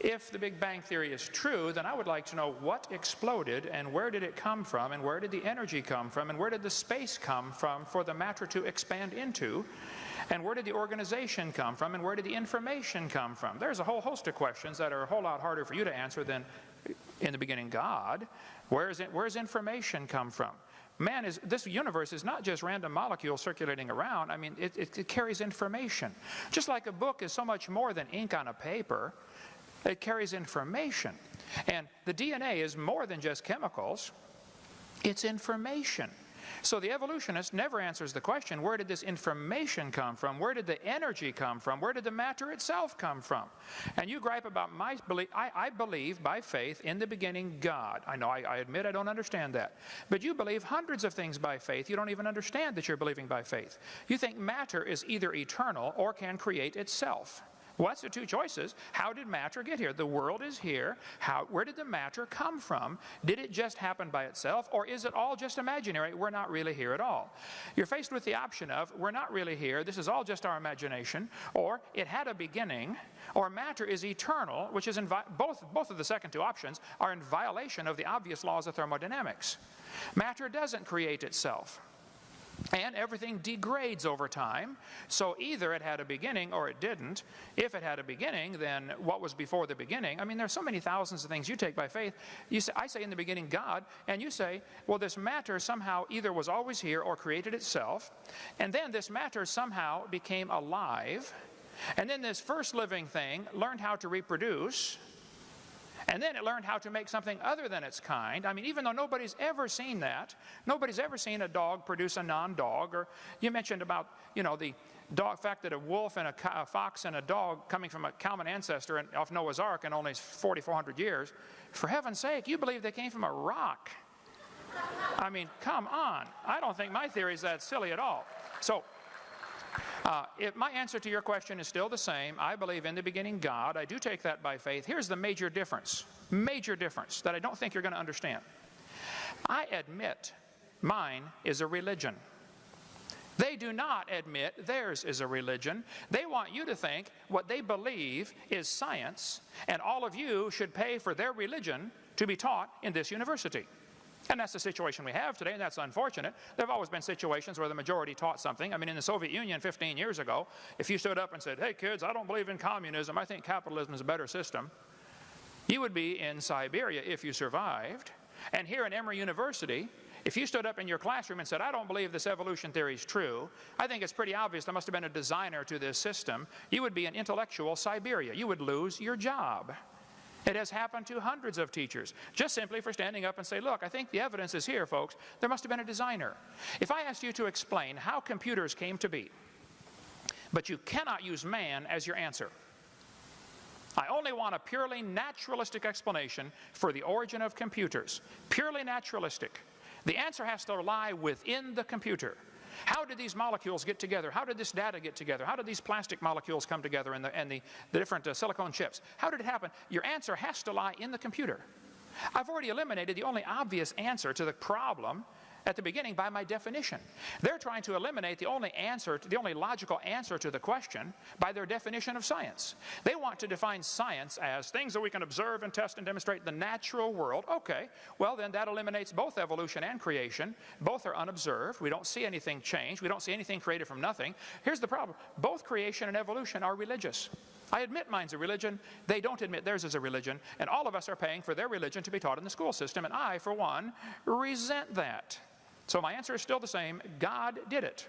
If the Big Bang Theory is true, then I would like to know what exploded and where did it come from and where did the energy come from and where did the space come from for the matter to expand into, and where did the organization come from and where did the information come from. There's a whole host of questions that are a whole lot harder for you to answer than in the beginning God. Where's information come from? This universe is not just random molecules circulating around. I mean, it carries information. Just like a book is so much more than ink on a paper. It carries information. And the DNA is more than just chemicals. It's information. So the evolutionist never answers the question, where did this information come from? Where did the energy come from? Where did the matter itself come from? And you gripe about my belief. I believe by faith in the beginning God. I know, I admit I don't understand that. But you believe hundreds of things by faith. You don't even understand that you're believing by faith. You think matter is either eternal or can create itself. What's the two choices? How did matter get here? The world is here. Where did the matter come from? Did it just happen by itself, or is it all just imaginary? We're not really here at all. You're faced with the option of, we're not really here, this is all just our imagination, or it had a beginning, or matter is eternal, which is both of the second two options are in violation of the obvious laws of thermodynamics. Matter doesn't create itself. And everything degrades over time, so either it had a beginning or it didn't. If it had a beginning, then what was before the beginning? I mean, there's so many thousands of things you take by faith. I say in the beginning God, and you say, well, this matter somehow either was always here or created itself, and then this matter somehow became alive, and then this first living thing learned how to reproduce, and then it learned how to make something other than its kind. I mean, even though nobody's ever seen that, nobody's ever seen a dog produce a non-dog. Or you mentioned about, the fact that a wolf and a fox and a dog coming from a common ancestor off Noah's Ark in only 4,400 years. For heaven's sake, you believe they came from a rock. I mean, come on. I don't think my theory is that silly at all. So, my answer to your question is still the same. I believe in the beginning God. I do take that by faith. Here's the major difference that I don't think you're going to understand. I admit mine is a religion. They do not admit theirs is a religion. They want you to think what they believe is science, and all of you should pay for their religion to be taught in this university. And that's the situation we have today, and that's unfortunate. There have always been situations where the majority taught something. I mean, in the Soviet Union 15 years ago, if you stood up and said, hey kids, I don't believe in communism, I think capitalism is a better system, you would be in Siberia if you survived. And here in Emory University, if you stood up in your classroom and said, I don't believe this evolution theory is true, I think it's pretty obvious there must have been a designer to this system, you would be in intellectual Siberia. You would lose your job. It has happened to hundreds of teachers, just simply for standing up and say, look, I think the evidence is here, folks. There must have been a designer. If I asked you to explain how computers came to be, but you cannot use man as your answer, I only want a purely naturalistic explanation for the origin of computers. Purely naturalistic. The answer has to lie within the computer. How did these molecules get together? How did this data get together? How did these plastic molecules come together and the different silicone chips? How did it happen? Your answer has to lie in the computer. I've already eliminated the only obvious answer to the problem at the beginning by my definition. They're trying to eliminate the only logical answer to the question by their definition of science. They want to define science as things that we can observe and test and demonstrate the natural world. Okay, well then that eliminates both evolution and creation. Both are unobserved. We don't see anything change. We don't see anything created from nothing. Here's the problem. Both creation and evolution are religious. I admit mine's a religion. They don't admit theirs is a religion. And all of us are paying for their religion to be taught in the school system. And I, for one, resent that. So my answer is still the same. God did it.